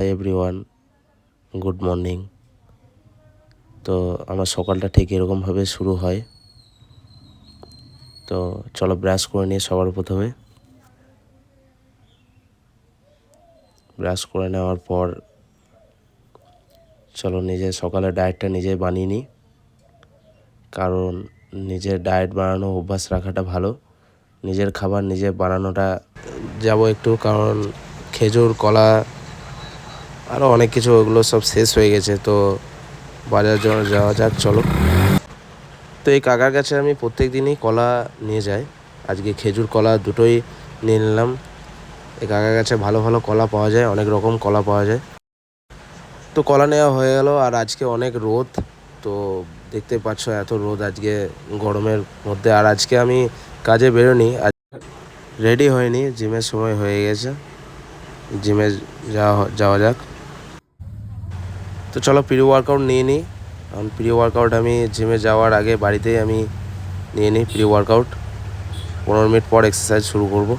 Hi everyone, good morning. তো আমার সকালটা ঠিক এরকমভাবে শুরু হয়। তো চলো ব্রাশ করে নিয়ে সবার প্রথমে ব্রাশ করে নেওয়ার পর চলো নিজের সকালের ডায়েটটা নিজে বানিয়ে নিই, কারণ নিজের ডায়েট বানানো অভ্যাস রাখাটা ভালো। নিজের খাবার নিজে বানানোটা যাব একটু, কারণ খেজুর, কলা আরও অনেক কিছু ওগুলো সব শেষ হয়ে গেছে। তো বাজার যাওয়া যাক, চলো। তো এই কাকার কাছে আমি প্রত্যেক দিনই কলা নিয়ে যাই। আজকে খেজুর কলা দুটোই নিয়ে নিলাম। এই কাকার কাছে ভালো ভালো কলা পাওয়া যায়, অনেক রকম কলা পাওয়া যায়। তো কলা নেওয়া হয়ে গেল। আর আজকে অনেক রোদ, তো দেখতে পাচ্ছ এত রোদ আজকে গরমের মধ্যে। আর আজকে আমি কাজে বেরোনি, আজ রেডি হয়নি, জিমের সময় হয়ে গেছে, জিমে যাওয়া যাক। তো চলো প্রি ওয়ার্কআউট নিয়ে নিই। কারণ প্রি ওয়ার্কআউট আমি জিমে যাওয়ার আগে বাড়িতেই আমি নিয়ে নিই প্রি ওয়ার্কআউট। 15 মিনিট পর এক্সারসাইজ শুরু করব।